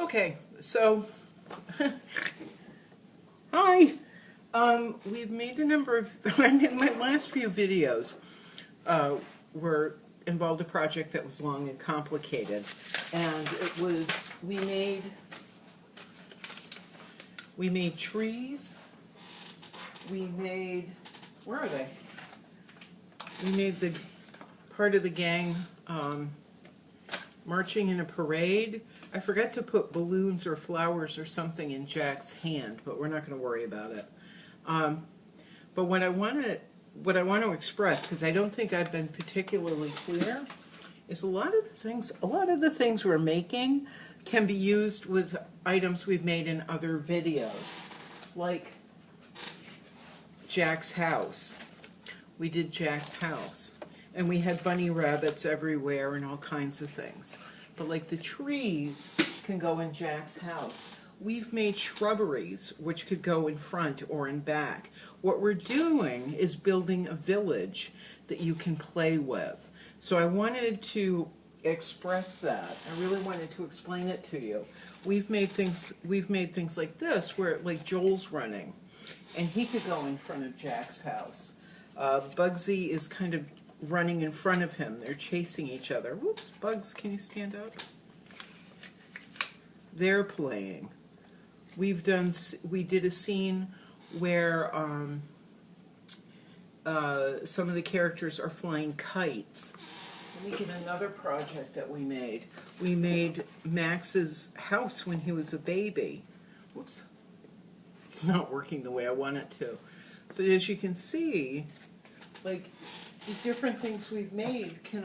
Okay, so hi. We've made a number of. My last few videos were involved a project that was long and complicated, and it was we made trees. We made where are they? We made the part of the gang marching in a parade. I forgot to put balloons or flowers or something in Jack's hand, but we're not going to worry about it. But what I want to express, because I don't think I've been particularly clear, is a lot of the things we're making can be used with items we've made in other videos, like Jack's house. We did Jack's house, and we had bunny rabbits everywhere and all kinds of things. But like the trees can go in Jack's house. We've made shrubberies which could go in front or in back. What we're doing is building a village that you can play with. So I wanted to express that. I really wanted to explain it to you. We've made things like this where like Joel's running and he could go in front of Jack's house. Bugsy is kind of running in front of him. They're chasing each other. Whoops, Bugs, can you stand up? They're playing. We did a scene where some of the characters are flying kites. Let me get another project that we made. We made Max's house when he was a baby. Whoops. It's not working the way I want it to. So as you can see, like, the different things we've made can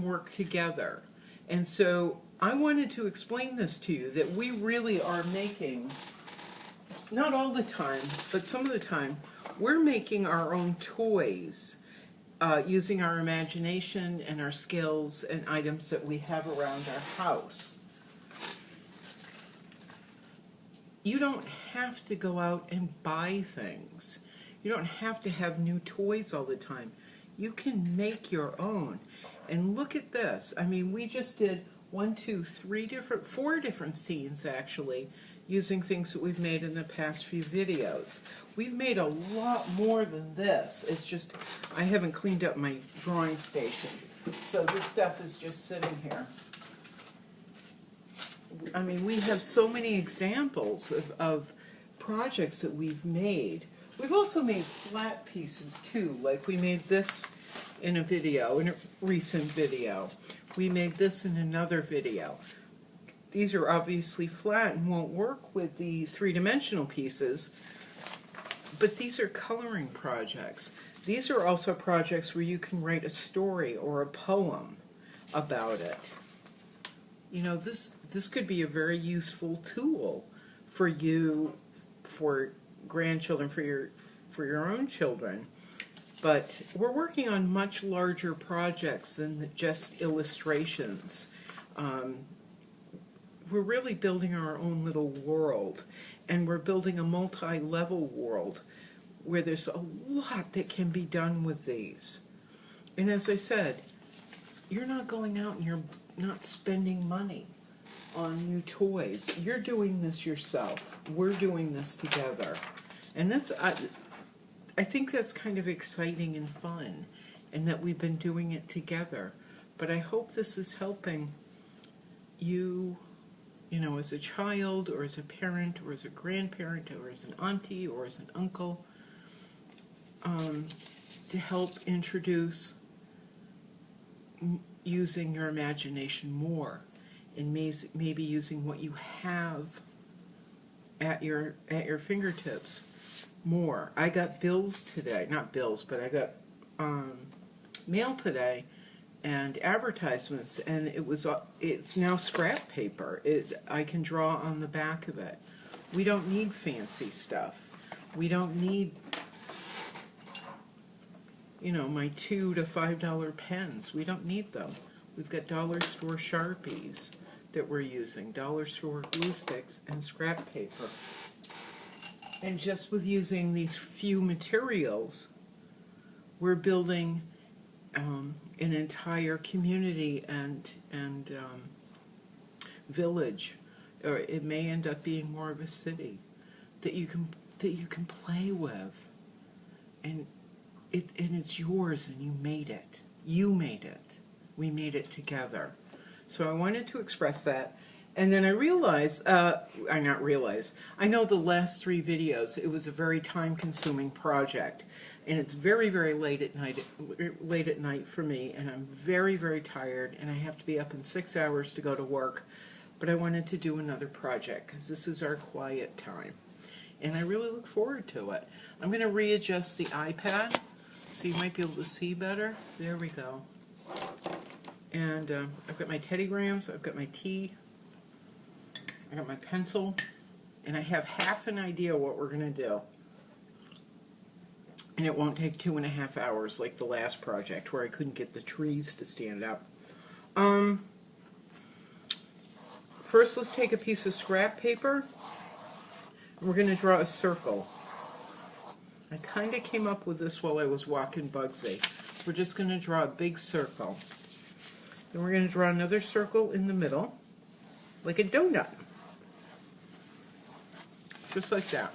work together. And so I wanted to explain this to you, that we really are making, not all the time, but some of the time, we're making our own toys using our imagination and our skills and items that we have around our house. You don't have to go out and buy things. You don't have to have new toys all the time. You can make your own. And look at this. I mean, we just did 4 different scenes actually, using things that we've made in the past few videos. We've made a lot more than this. It's just, I haven't cleaned up my drawing station. So this stuff is just sitting here. I mean, we have so many examples of projects that we've made. We've also made flat pieces too, like we made this in a video, in a recent video. We made this in another video. These are obviously flat and won't work with the three-dimensional pieces, but these are coloring projects. These are also projects where you can write a story or a poem about it. You know, this could be a very useful tool for you, for grandchildren, for your own children. But we're working on much larger projects than just illustrations. We're really building our own little world, and we're building a multi-level world where there's a lot that can be done with these. And as I said, you're not going out and you're not spending money on new toys. You're doing this yourself. We're doing this together. And that's, I think that's kind of exciting and fun, and that we've been doing it together. But I hope this is helping you, you know, as a child, or as a parent, or as a grandparent, or as an auntie, or as an uncle, to help introduce using your imagination more, and maybe using what you have at your fingertips more. I got bills today, not bills, but I got mail today and advertisements, and it's now scrap paper. I can draw on the back of it. We don't need fancy stuff. We don't need, you know, my $2 to $5 pens. We don't need them. We've got dollar store Sharpies that we're using, dollar store glue sticks, and scrap paper. And just with using these few materials, we're building an entire community and village, or it may end up being more of a city that you can play with, and it's yours, and you made it. You made it. We made it together. So I wanted to express that. And then I realized, I know the last 3 videos, it was a very time-consuming project. And it's very, very late at night for me, and I'm very, very tired, and I have to be up in 6 hours to go to work. But I wanted to do another project, because this is our quiet time. And I really look forward to it. I'm going to readjust the iPad, so you might be able to see better. There we go. And I've got my Teddy Grahams, I've got my tea, I got my pencil, and I have half an idea what we're going to do. And it won't take 2.5 hours like the last project where I couldn't get the trees to stand up. First, let's take a piece of scrap paper, and we're going to draw a circle. I kind of came up with this while I was walking Bugsy. We're just going to draw a big circle. Then we're going to draw another circle in the middle, like a donut. Just like that.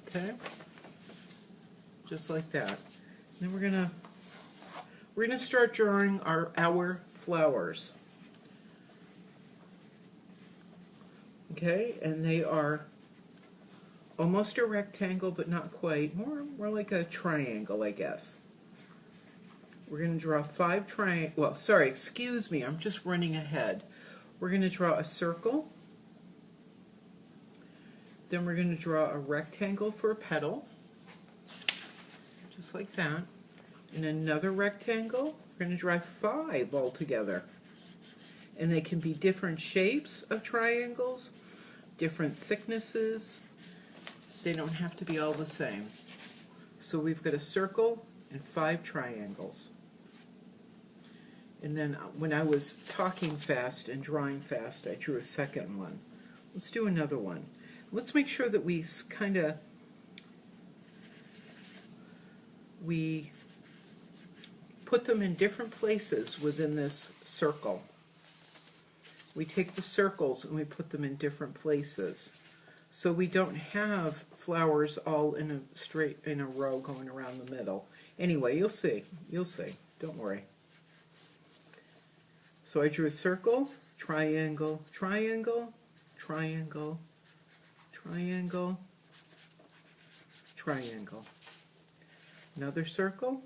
Okay? Just like that. Then we're gonna start drawing our flowers. Okay, and they are almost a rectangle, but not quite. More like a triangle, I guess. We're gonna draw 5 triangles. Well, sorry, excuse me. I'm just running ahead. We're gonna draw a circle. Then we're going to draw a rectangle for a petal, just like that. And another rectangle. We're going to draw 5 altogether. And they can be different shapes of triangles, different thicknesses. They don't have to be all the same. So we've got a circle and 5 triangles. And then when I was talking fast and drawing fast, I drew a second one. Let's do another one. Let's make sure that we put them in different places within this circle. We take the circles and we put them in different places. So we don't have flowers all in a row going around the middle. Anyway, you'll see. Don't worry. So I drew a circle, triangle, triangle, triangle, triangle, triangle. Another circle,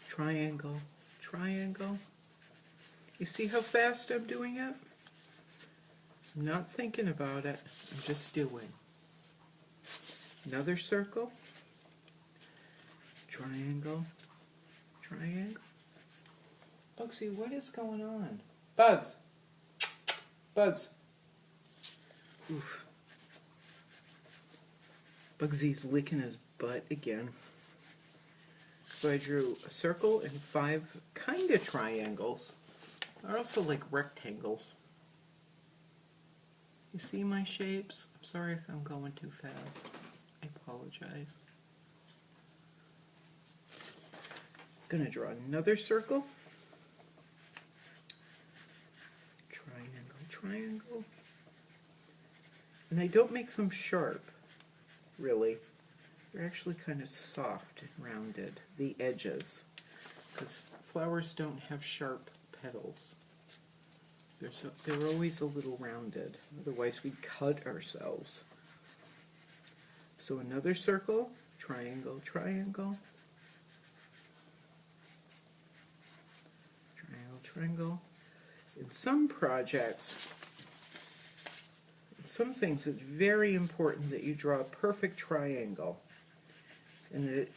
triangle, triangle. You see how fast I'm doing it? I'm not thinking about it. I'm just doing. Another circle, triangle, triangle. Bugsy, what is going on? Bugs! Bugs! Oof. Bugsy's licking his butt again. So I drew a circle and 5 kind of triangles. They're also like rectangles. You see my shapes? I'm sorry if I'm going too fast. I apologize. Gonna draw another circle. Triangle, triangle. And I don't make them sharp, really. They're actually kind of soft and rounded, the edges, because flowers don't have sharp petals. They're always a little rounded, otherwise we'd cut ourselves. So another circle, triangle, triangle, triangle, triangle. In some projects, some things, it's very important that you draw a perfect triangle, and that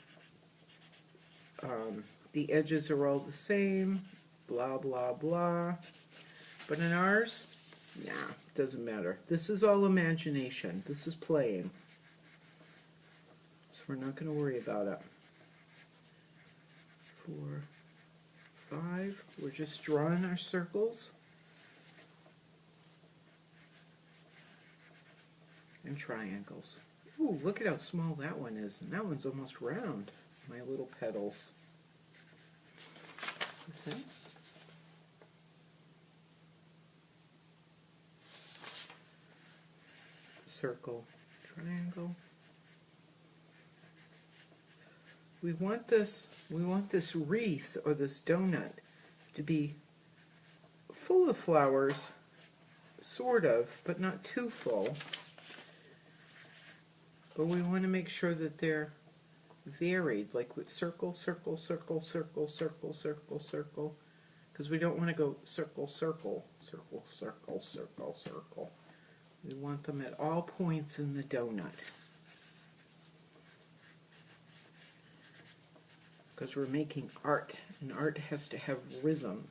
the edges are all the same, blah, blah, blah. But in ours, nah, doesn't matter. This is all imagination. This is playing. So we're not going to worry about it. 4, 5, we're just drawing our circles. And triangles. Ooh, look at how small that one is. And that one's almost round. My little petals. See? circle, triangle. We want this wreath or this donut to be full of flowers, sort of, but not too full. But we want to make sure that they're varied, like with circle, circle, circle, circle, circle, circle, circle, because we don't want to go circle, circle, circle, circle, circle, circle. We want them at all points in the donut, because we're making art, and art has to have rhythm.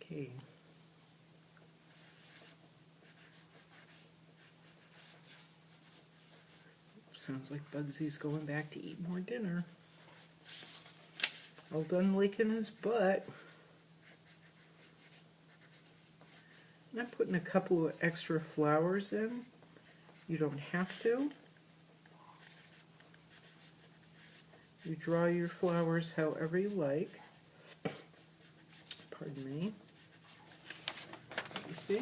Okay. Sounds like Bugsy's going back to eat more dinner. All done licking his butt. And I'm putting a couple of extra flowers in. You don't have to. You draw your flowers however you like. Pardon me. You see?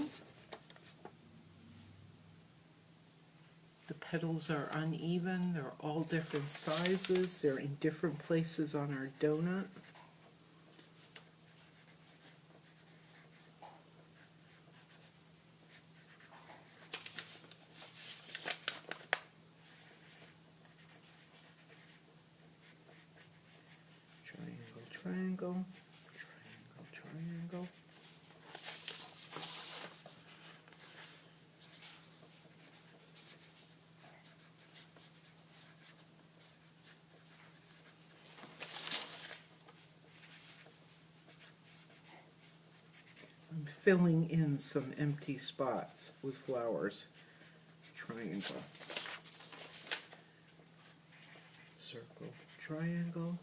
The petals are uneven. They're all different sizes. They're in different places on our donut. Triangle, triangle, triangle, triangle. I'm filling in some empty spots with flowers. Triangle, circle, triangle,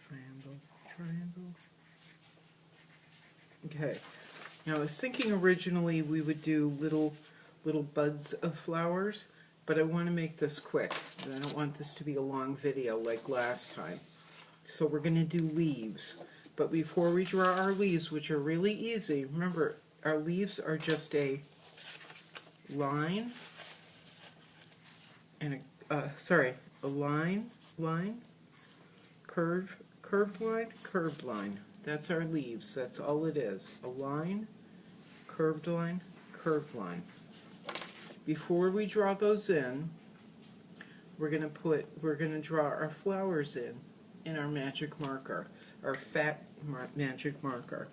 triangle, triangle. Okay, now I was thinking originally we would do little buds of flowers, but I want to make this quick. And I don't want this to be a long video like last time. So we're going to do leaves. But before we draw our leaves, which are really easy, remember, our leaves are just a line and a line, curved line. That's our leaves. That's all it is. A line, curved line, curved line. Before we draw those in, we're gonna draw our flowers in our magic marker. Our fat magic marker.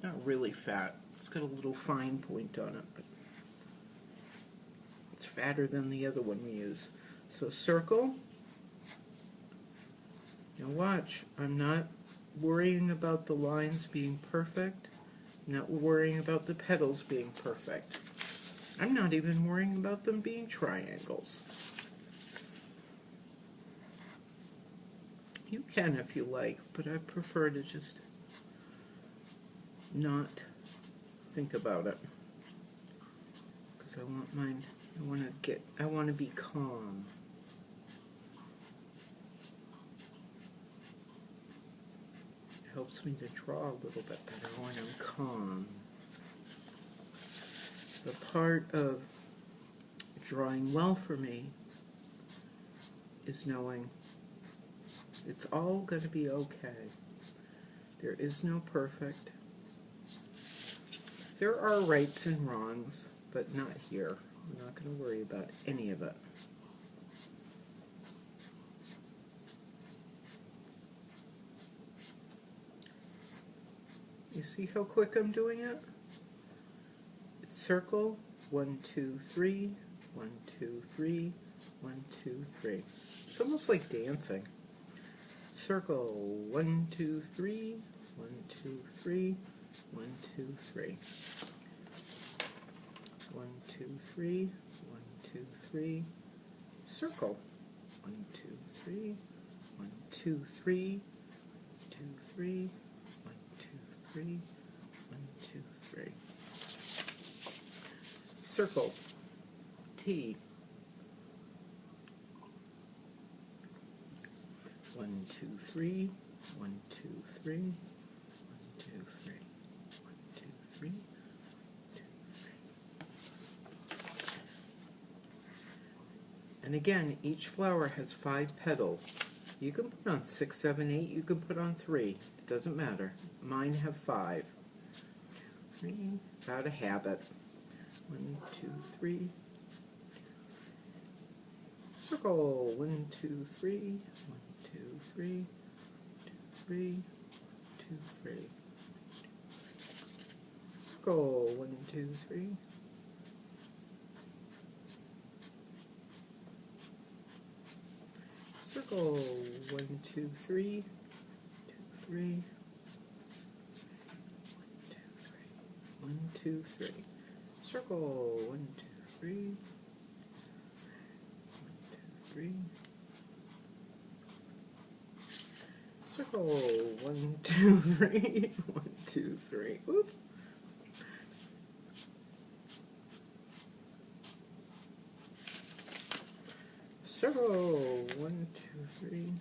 Not really fat. It's got a little fine point on it, but it's fatter than the other one we use. So circle. Now watch. I'm not worrying about the lines being perfect. I'm not worrying about the petals being perfect. I'm not even worrying about them being triangles. You can if you like, but I prefer to just not think about it. Because I want mine, I want to be calm. It helps me to draw a little bit better when I'm calm. The part of drawing well for me is knowing it's all going to be okay. There is no perfect. There are rights and wrongs, but not here. I'm not going to worry about any of it. You see how quick I'm doing it? It's circle, 1, 2, 3, 1, 2, 3, 1, 2, 3. It's almost like dancing. Circle, 1, 2, 3, 1, 2, 3, 1, 2, 3. 1, 2, 3, 1, 2, 3. Circle. 1, 2, 3, 1, 2, 3, 2, 3, 1, 2, 3, 1, 2, 3. Circle. T. 2, 3, 1, 2, 3, 1, 2, 3, 1, 2, 3, 2, 3. And again, each flower has 5 petals. You can put on 6, 7, 8, you can put on 3. It doesn't matter. Mine have 5. 3, it's out of habit. 1, 2, 3. Circle. 1, 2, 3. 1, 2, 3. 2, 3. 2, 3. Circle. 1, 2, 3. Circle. 1, 2, 3. 2, 3. 1, 2, 3. Circle. 1, 2, 3. 1, 2, 3. Circle. 1, 2, 3. 1, 2, 3. Oops. Circle. 1, 2, 3.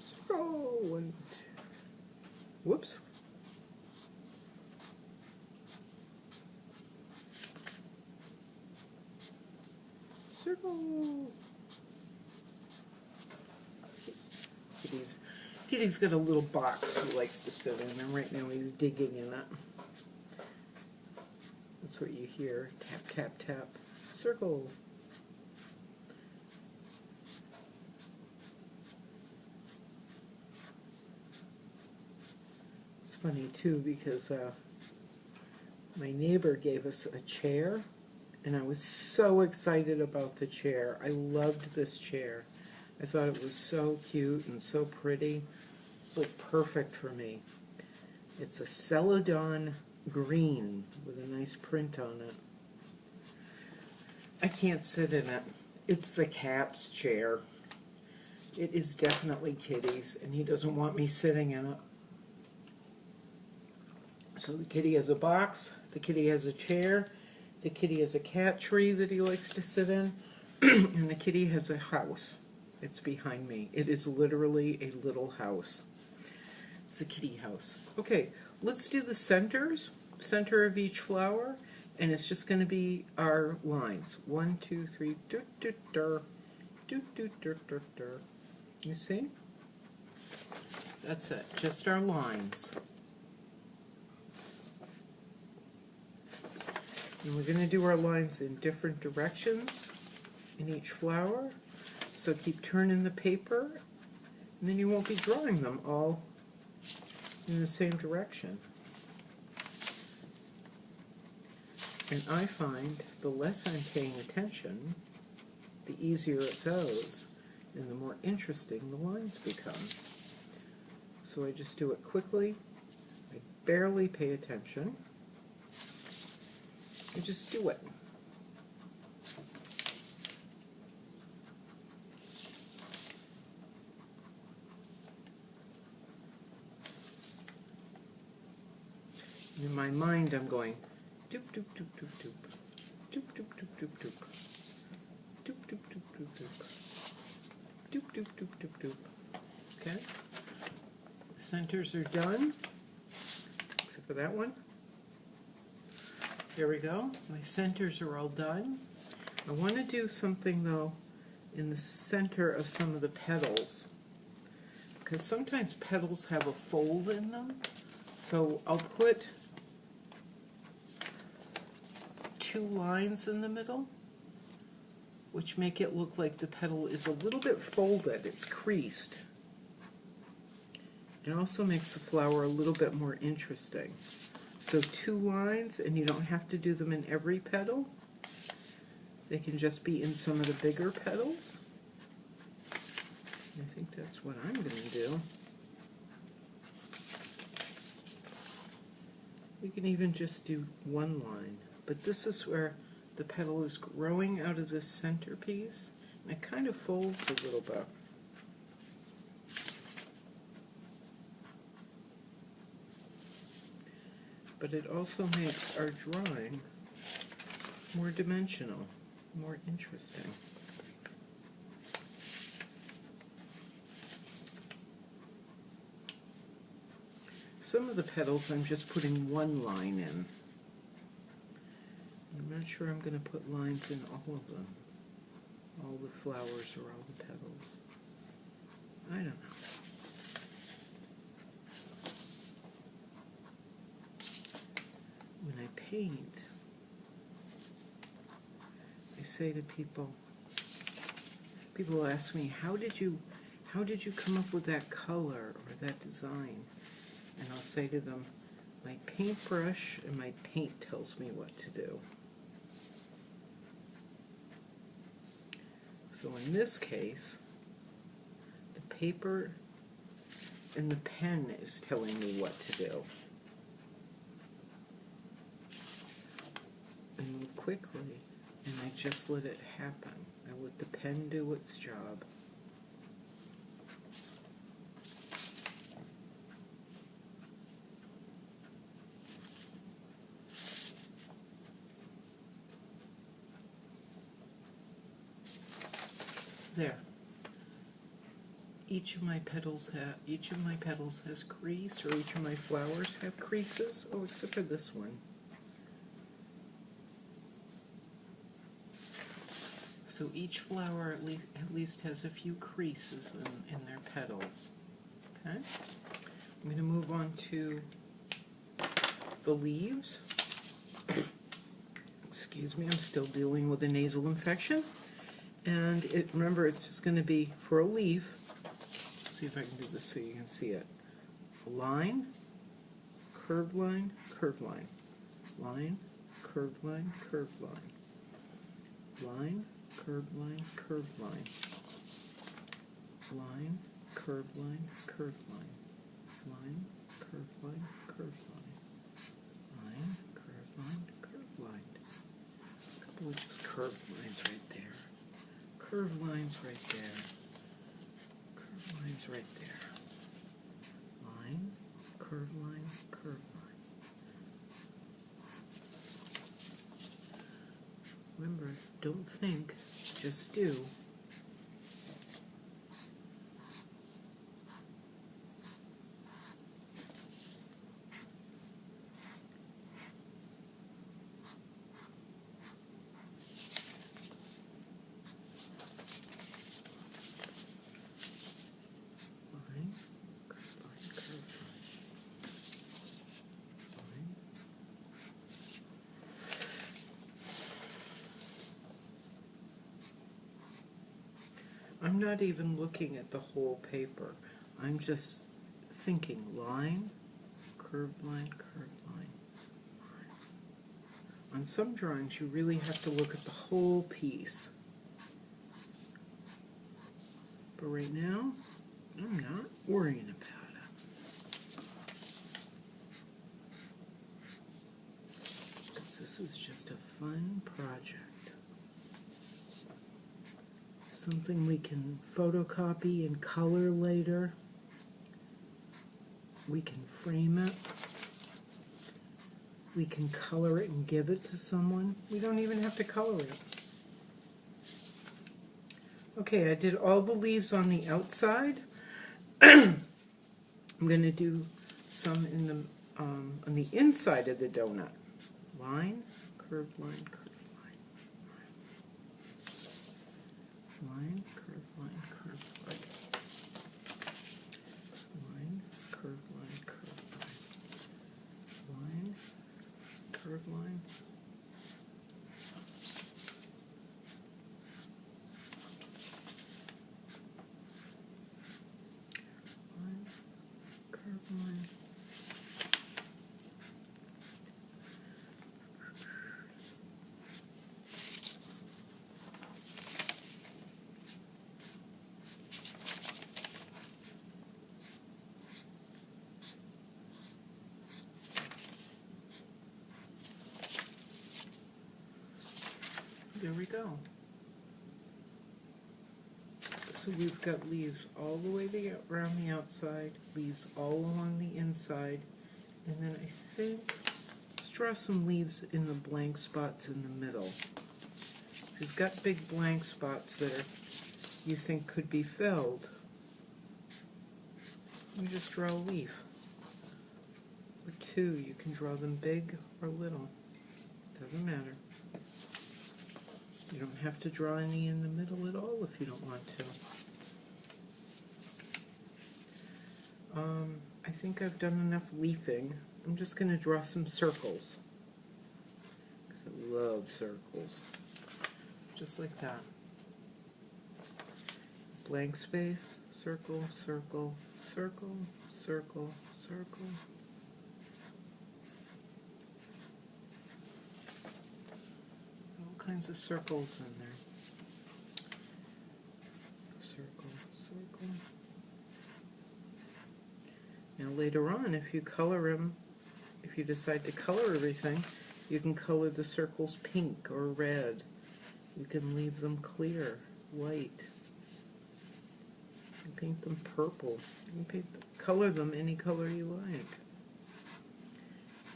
Circle. 1, 2. Whoops. Circle. Kitty's got a little box he likes to sit in, and right now he's digging in it. That's what you hear. Tap, tap, tap. Circle. It's funny too because my neighbor gave us a chair, and I was so excited about the chair. I loved this chair. I thought it was so cute and so pretty. It's like perfect for me. It's a celadon green with a nice print on it. I can't sit in it. It's the cat's chair. It is definitely Kitty's, and he doesn't want me sitting in it. So the kitty has a box, the kitty has a chair, the kitty has a cat tree that he likes to sit in, and the kitty has a house. It's behind me. It is literally a little house. It's a kitty house. Okay, let's do the centers, center of each flower, and it's just going to be our lines. 1, 2, 3, do, do, do, do, do, do, do, do. You see? That's it, just our lines. And we're going to do our lines in different directions in each flower. So keep turning the paper, and then you won't be drawing them all in the same direction. And I find the less I'm paying attention, the easier it goes, and the more interesting the lines become. So I just do it quickly. I barely pay attention. I just do it. In my mind, I'm going doop doop doop doop doop, doop doop doop doop doop, doop doop doop doop doop, doop doop doop doop doop. Okay, centers are done, except for that one. There we go. My centers are all done. I want to do something though in the center of some of the petals, because sometimes petals have a fold in them. So I'll put 2 lines in the middle, which make it look like the petal is a little bit folded. It's creased. It also makes the flower a little bit more interesting. So 2 lines, and you don't have to do them in every petal. They can just be in some of the bigger petals. I think that's what I'm going to do. You can even just do 1 line, but this is where the petal is growing out of this centerpiece, and it kind of folds a little bit. But it also makes our drawing more dimensional. more interesting. Some of the petals I'm just putting one line in. I'm not sure I'm going to put lines in all of them. All the flowers or all the petals. I don't know. When I paint, I say to people ask me, how did you come up with that color or that design? And I'll say to them, my paintbrush and my paint tells me what to do. So in this case, the paper and the pen is telling me what to do. I move quickly, and I just let it happen. I let the pen do its job. There. Each of my petals has crease, or each of my flowers have creases. Oh, except for this one. So each flower at least has a few creases in their petals. Okay? I'm going to move on to the leaves. Excuse me, I'm still dealing with a nasal infection. And remember, it's just going to be for a leaf. Let's see if I can do this so you can see it. A line, curved line, curved line. Line, curved line, curved line. Line, curved line, curved line. Line, curved line, curved line. Line, curved line, curved line. Line, curved line, curved line. A couple of just curved lines right there. Curved lines right there. Curved lines right there. Line, curved line, curved line. Remember, don't think, just do. I'm not even looking at the whole paper. I'm just thinking line, curved line, curved line, line. On some drawings, you really have to look at the whole piece. But right now, I'm not worrying about it. Because this is just a fun project. Something we can photocopy and color later. We can frame it. We can color it and give it to someone. We don't even have to color it. Okay, I did all the leaves on the outside. I'm going to do some in the on the inside of the donut. Line, curved line, curved. Line, curved line, curved line. Line, curved line, curved line. Line, curved line. Line, curved line. There we go. So we've got leaves all the way around the outside, leaves all along the inside, and then I think let's draw some leaves in the blank spots in the middle. If you've got big blank spots that you think could be filled, you just draw a leaf. Or two, you can draw them big or little. Doesn't matter. You don't have to draw any in the middle at all if you don't want to. I think I've done enough leafing. I'm just going to draw some circles. Because I love circles. Just like that. Blank space, circle, circle, circle, circle, circle. All kinds of circles in there. Circle, circle. Now later on, if you color them, if you decide to color everything, you can color the circles pink or red. You can leave them clear, white. You can paint them purple. You can color them any color you like.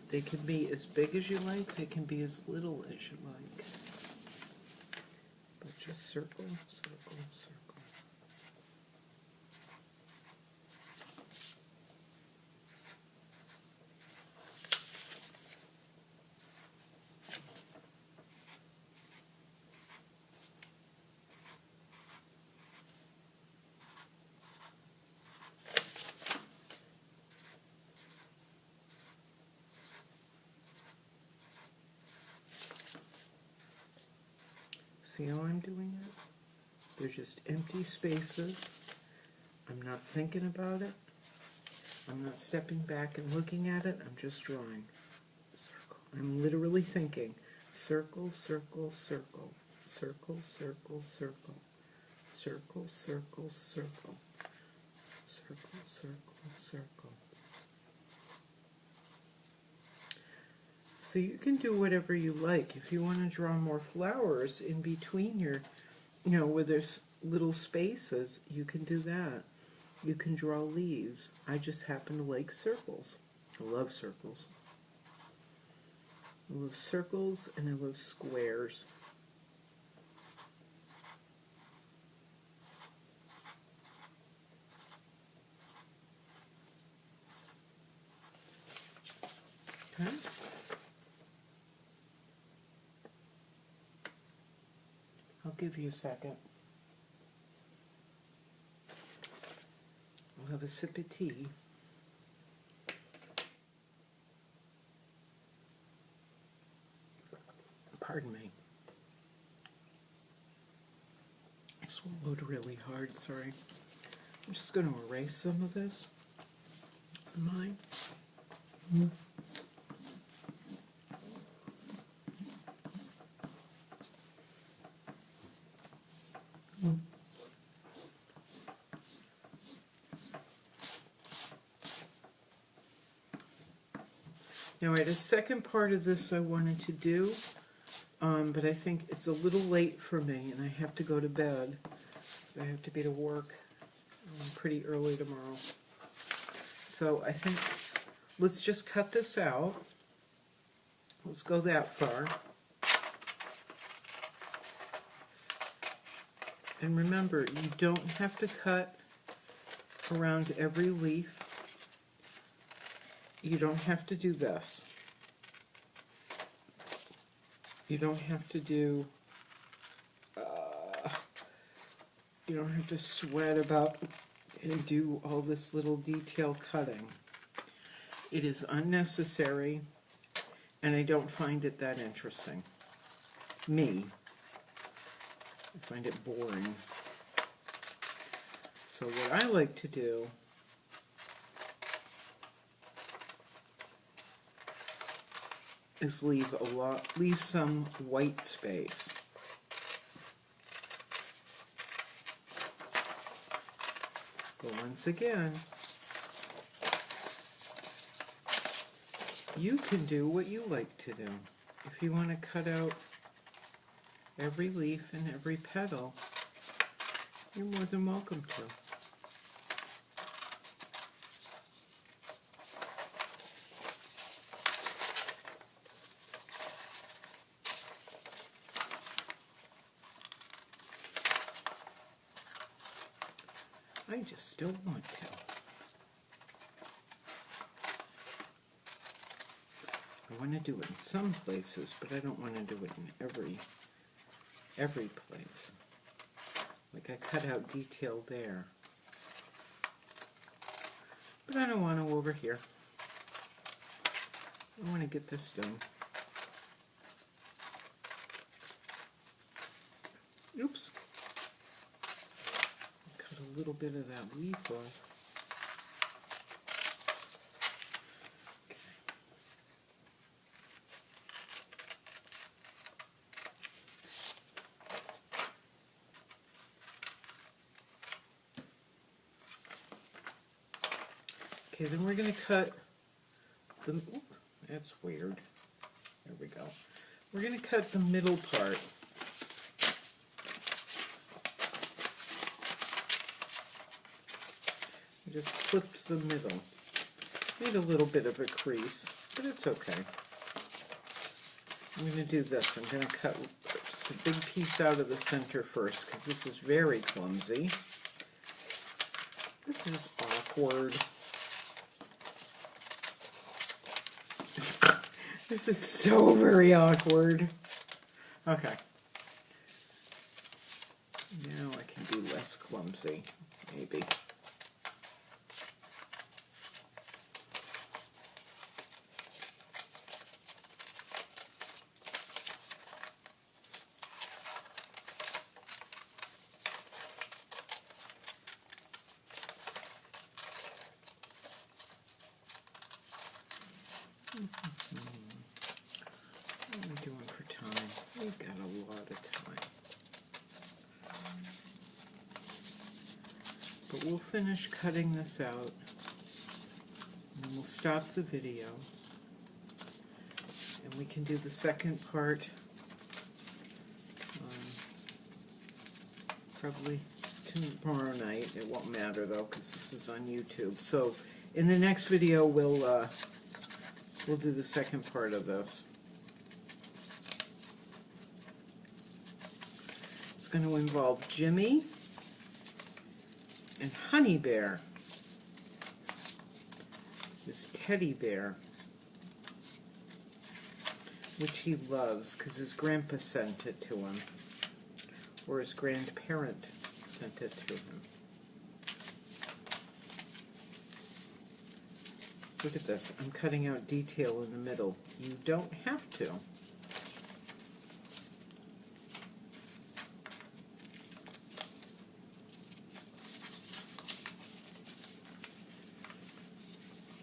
They can be as big as you like, they can be as little as you like. But just circle, circle, circle. See how I'm doing it? They're just empty spaces. I'm not thinking about it. I'm not stepping back and looking at it. I'm just drawing. Circle. I'm literally thinking. Circle, circle, circle. Circle, circle, circle. Circle, circle, circle. Circle, circle, circle. So you can do whatever you like. If you want to draw more flowers in between your, where there's little spaces, you can do that. You can draw leaves. I just happen to like circles. I love circles. I love circles and I love squares. Okay. I'll give you a second. We'll have a sip of tea. Pardon me. I swallowed really hard, sorry. I'm just going to erase some of this on mine. Now I had a second part of this I wanted to do, but I think it's a little late for me and I have to go to bed. So I have to be to work pretty early tomorrow. So I think let's just cut this out. Let's go that far. And remember, you don't have to cut around every leaf. You don't have to do this. You don't have to do, you don't have to sweat about and do all this little detail cutting. It is unnecessary, and I don't find it that interesting. Me. I find it boring. So what I like to do is leave some white space. But once again, you can do what you like to do. If you want to cut out every leaf and every petal, you're more than welcome to. I just still want to. I want to do it in some places, but I don't want to do it in every place. Like I cut out detail there. But I don't want to over here. I want to get this done. Oops. Cut a little bit of that leaf off. Okay, then we're going to cut the, ooh, that's weird. There we go. We're going to cut the middle part. Just clipped the middle. Made a little bit of a crease, but it's okay. I'm going to do this. I'm going to cut just a big piece out of the center first, because this is very clumsy. This is awkward. This is so very awkward. Okay. Now I can be less clumsy, maybe. What are we doing for time? We've got a lot of time. But we'll finish cutting this out, and then we'll stop the video, and we can do the second part probably tomorrow night. It won't matter though, because this is on YouTube. So in the next video we'll do the second part of this. It's going to involve Jimmy and Honey Bear, this teddy bear, which he loves because his grandpa sent it to him, or his grandparent sent it to him. Look at this. I'm cutting out detail in the middle. You don't have to.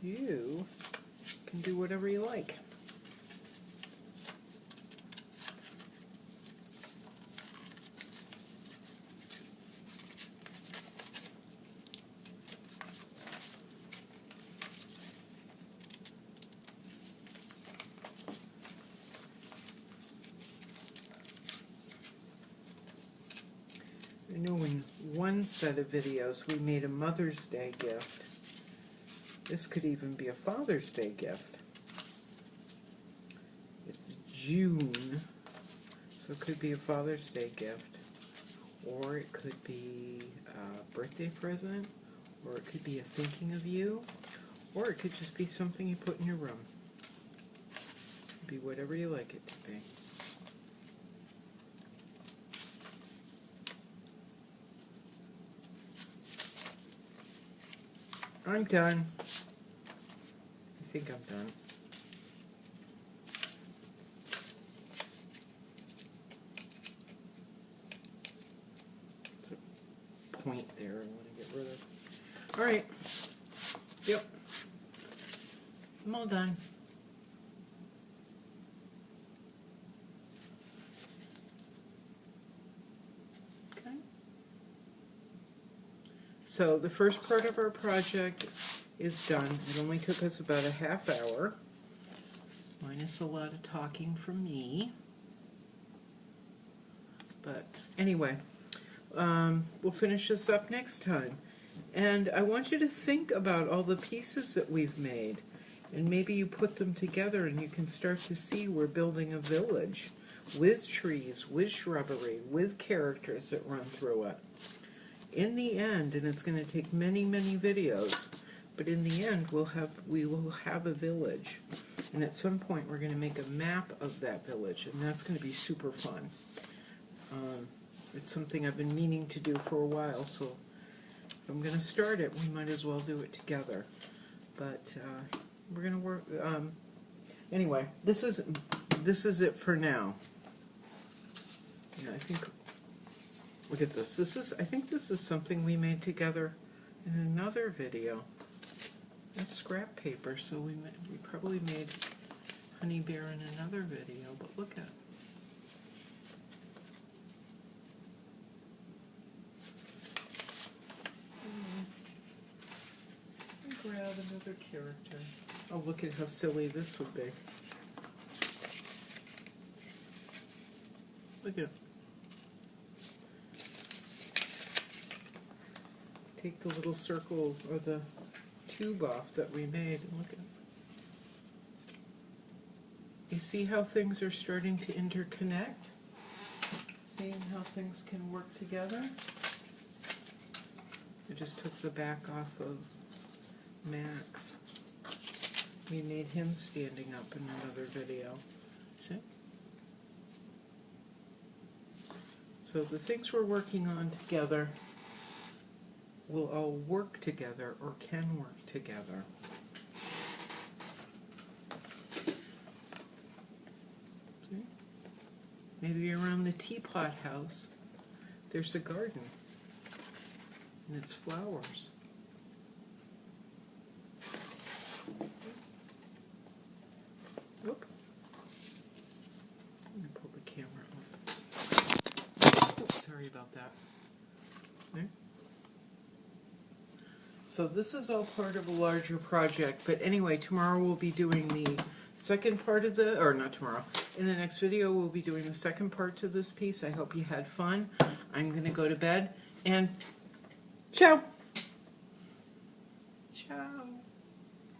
You can do whatever you like. I know in one set of videos we made a Mother's Day gift. This could even be a Father's Day gift. It's June, so it could be a Father's Day gift, or it could be a birthday present, or it could be a thinking of you, or it could just be something you put in your room. It could be whatever you like it to be. I'm done. I think I'm done. There's a point there I want to get rid of. Alright. Yep. I'm all done. Okay. So the first part of our project is done. It only took us about a half hour, minus a lot of talking from me. But anyway, we'll finish this up next time. And I want you to think about all the pieces that we've made, and maybe you put them together and you can start to see we're building a village with trees, with shrubbery, with characters that run through it. in the end, and it's going to take many, many videos, but in the end we will have a village, and at some point we're going to make a map of that village, and that's going to be super fun. It's something I've been meaning to do for a while, so if I'm going to start it, we might as well do it together. But we're going to work. Anyway, this is it for now. Yeah, I think. Look at this. I think this is something we made together in another video. That's scrap paper, so we probably made Honey Bear in another video. But look at. Grab another character. Oh, look at how silly this would be. Look at. Take the little circle or the tube off that we made and look at. You see how things are starting to interconnect? Seeing how things can work together? I just took the back off of Max. We made him standing up in another video. See? So the things we're working on together will all work together or can work together. See? Maybe around the teapot house there's a garden and it's flowers. Oop. Let me pull the camera off. Sorry about that. There. So this is all part of a larger project, but anyway, tomorrow we'll be doing the second part of the, or not tomorrow, in the next video we'll be doing the second part to this piece. I hope you had fun. I'm going to go to bed, and ciao! Ciao!